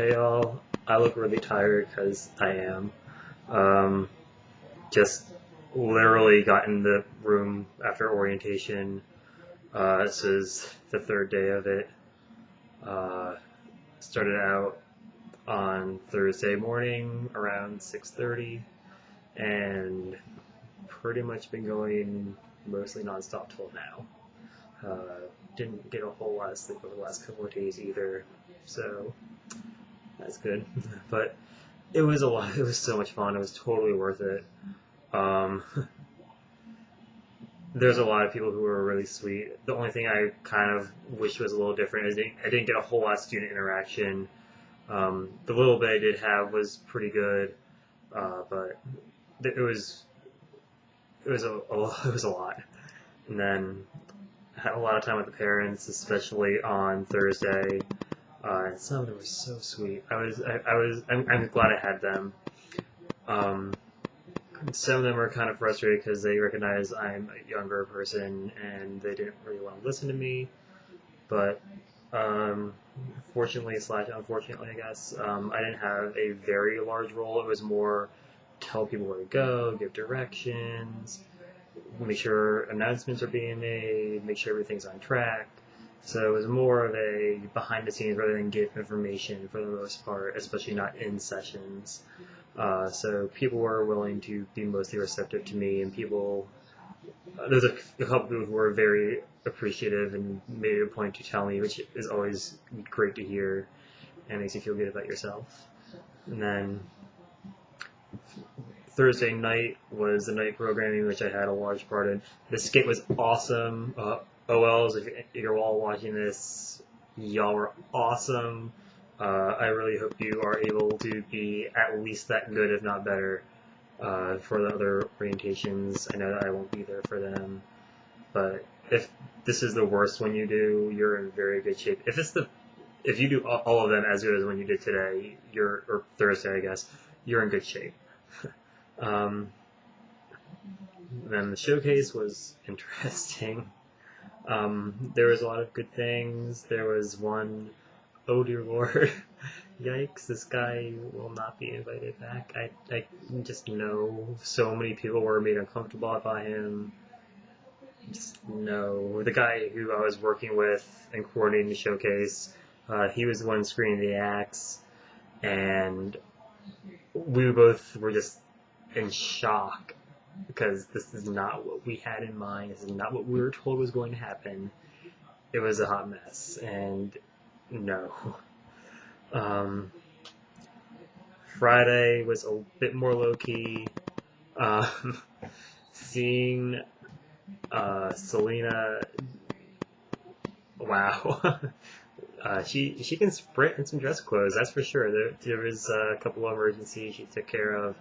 Hey y'all, I look really tired because I am. Um, just literally got in the room after orientation. This is the third day of it. Uh, Started out on Thursday morning around 6:30 and pretty much been going mostly nonstop till now. Didn't get a whole lot of sleep over the last couple of days either, so that's good. But it was a lot. It was so much fun. It was totally worth it. Um, there's a lot of people who were really sweet. The only thing I kind of wish was a little different is I didn't get a whole lot of student interaction. The little bit I did have was pretty good, but it was it was a lot. And then I had a lot of time with the parents, especially on Thursday. And some of them were so sweet. I'm glad I had them. Um, Some of them are kind of frustrated because they recognize I'm a younger person and they didn't really want to listen to me. But fortunately slash unfortunately, I guess, I didn't have a very large role. It was more tell people where to go, give directions, make sure announcements are being made, make sure everything's on track. So it was more of a behind the scenes rather than give information for the most part, especially not in sessions. So people were willing to be mostly receptive to me, and there's a couple people who were very appreciative and made it a point to tell me, which is always great to hear and makes you feel good about yourself. And then Thursday night was the night programming, which I had a large part in. The skit was awesome. OLs, if you're all watching this, y'all were awesome. I really hope you are able to be at least that good, if not better, for the other orientations. I know that I won't be there for them, but if this is the worst one you do, you're in very good shape. If you do all of them as good as when you did today, or Thursday, I guess, you're in good shape. Um, then the showcase was interesting. There was a lot of good things. There was one, oh dear lord, yikes, this guy will not be invited back. I just know so many people were made uncomfortable by him. Just no. The guy who I was working with and coordinating the showcase, he was the one screening the acts, and we both were just in shock because this is not what we had in mind. This is not what we were told was going to happen. It was a hot mess, and no. Friday was a bit more low-key. Seeing Selena, wow. She can sprint in some dress clothes, that's for sure. There was a couple of emergencies she took care of,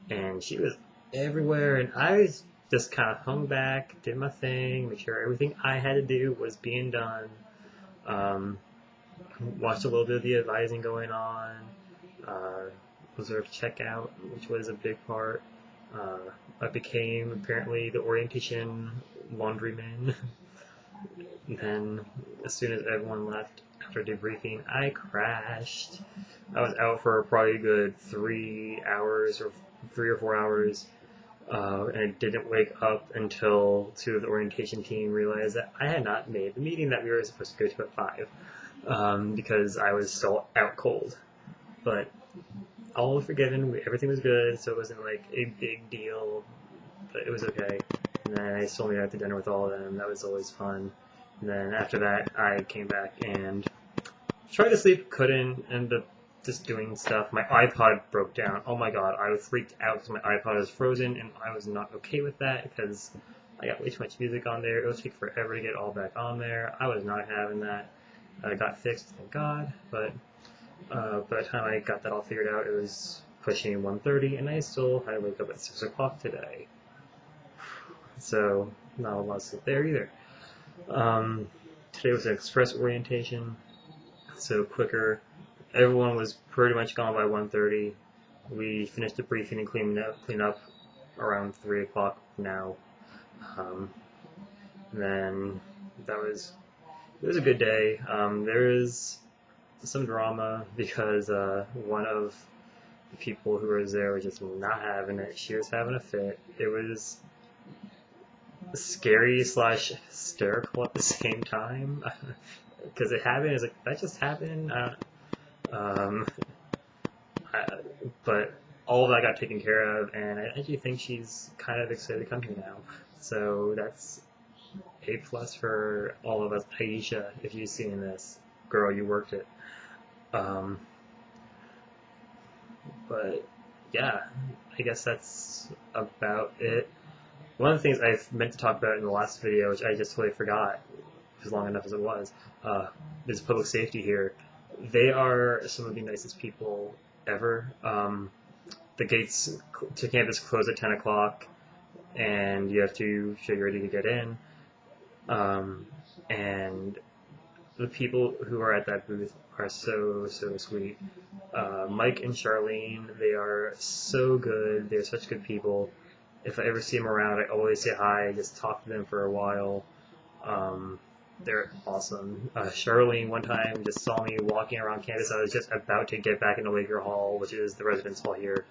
and she was everywhere, and I just kind of hung back, did my thing, make sure everything I had to do was being done. Watched a little bit of the advising going on, observed checkout, which was a big part. I became apparently the orientation laundryman. Then, as soon as everyone left after debriefing, I crashed. I was out for probably a good 3 hours or 3 or 4 hours, and I didn't wake up until two of the orientation team realized that I had not made the meeting that we were supposed to go to at 5, because I was still out cold. But all was forgiven, everything was good, so it wasn't like a big deal, but it was okay. And then I still made it out to dinner with all of them, that was always fun. And then after that, I came back and tried to sleep, couldn't, ended up just doing stuff. My iPod broke down. Oh my god, I was freaked out because my iPod was frozen, and I was not okay with that because I got way too much music on there. It would take forever to get all back on there. I was not having that. It got fixed, thank god, but by the time I got that all figured out, it was pushing 1:30, and I still had to wake up at 6 o'clock today. So, not a lot of sleep there either. Today was an express orientation, so quicker. Everyone was pretty much gone by 1:30. We finished the briefing and clean up around 3 o'clock now. Then it was a good day. There is some drama because one of the people who was there was just not having it. She was having a fit. It was scary slash hysterical at the same time because it happened. It's like that just happened. Um, I, but all of that got taken care of, and I actually think she's kind of excited to come here now. So that's A plus for all of us. Aisha, if you've seen this, girl, you worked it. Um, but yeah, I guess that's about it. One of the things I've meant to talk about in the last video, which I just totally forgot, as long enough as it was, is public safety here. They are some of the nicest people ever. The gates to campus close at 10 o'clock, and you have to show you're ready to get in. And the people who are at that booth are so sweet. Mike and Charlene, they are so good. They're such good people. If I ever see them around, I always say hi, just talk to them for a while. They're awesome. Charlene one time just saw me walking around campus. I was just about to get back into Laker Hall, which is the residence hall here.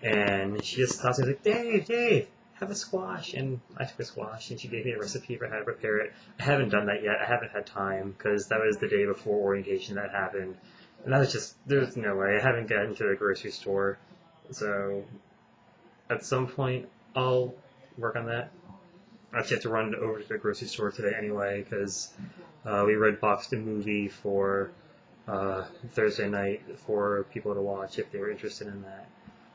And she just stopped me and was like, Dave, have a squash. And I took a squash, and she gave me a recipe for how to prepare it. I haven't done that yet. I haven't had time, because that was the day before orientation that happened. And that was just, there's no way. I haven't gotten to the grocery store. So at some point, I'll work on that. I actually have to run over to the grocery store today anyway, because we red boxed a movie for Thursday night for people to watch if they were interested in that.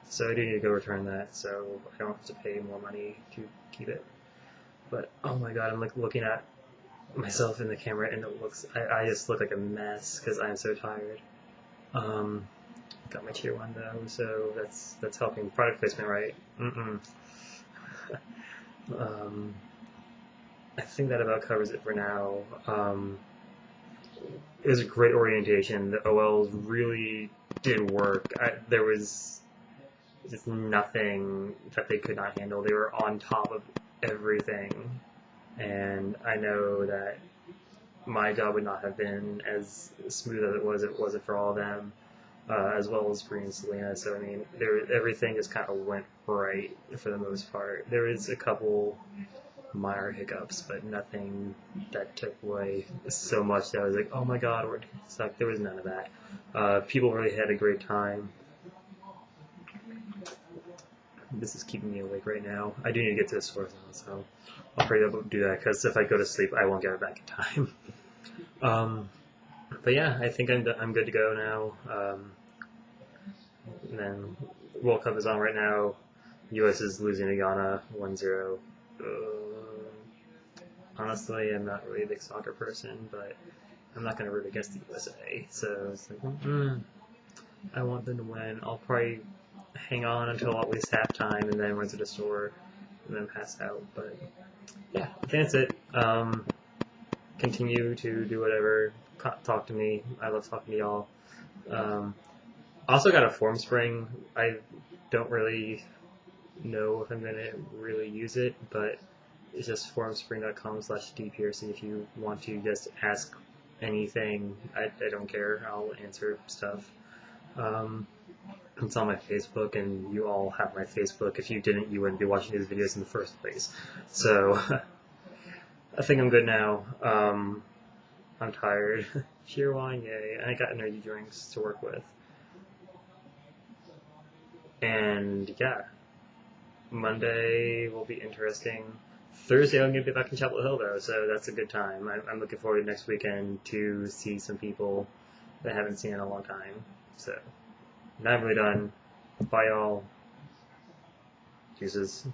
So I do need to go return that, so I don't have to pay more money to keep it. But oh my god, I'm like looking at myself in the camera, and it looks, I just look like a mess because I'm so tired. Got my tier 1 though, so that's helping. Product placement, right? I think that about covers it for now. It was a great orientation. The OLs really did work. There was just nothing that they could not handle. They were on top of everything. And I know that my job would not have been as smooth as it was if it wasn't for all of them, as well as Bree and Selena. So, I mean, everything just kind of went right for the most part. There was a couple minor hiccups, but nothing that took away so much that I was like, oh my god, we're stuck. There was none of that. People really had a great time. This is keeping me awake right now. I do need to get to the store though, so I'll probably do that, because if I go to sleep, I won't get it back in time. But yeah, I think I'm good to go now. And then World Cup is on right now. U.S. is losing to Ghana 1-0. Honestly, I'm not really a big soccer person, but I'm not going to root against the USA. So it's like, I want them to win. I'll probably hang on until at least halftime and then run to the store and then pass out. But yeah, I think that's it. Continue to do whatever. Talk to me. I love talking to y'all. Also got a Formspring. I don't really know if I'm going to really use it, but it's just formspring.com/dprc if you want to just ask anything. I don't care. I'll answer stuff. It's on my Facebook, and you all have my Facebook. If you didn't, you wouldn't be watching these videos in the first place. So I think I'm good now. I'm tired. Cheer wine, yay. I got energy drinks to work with. And yeah, Monday will be interesting. Thursday I'm going to be back in Chapel Hill though, so that's a good time. I'm looking forward next weekend to see some people that I haven't seen in a long time. So, now I'm really done. Bye y'all. Deuces.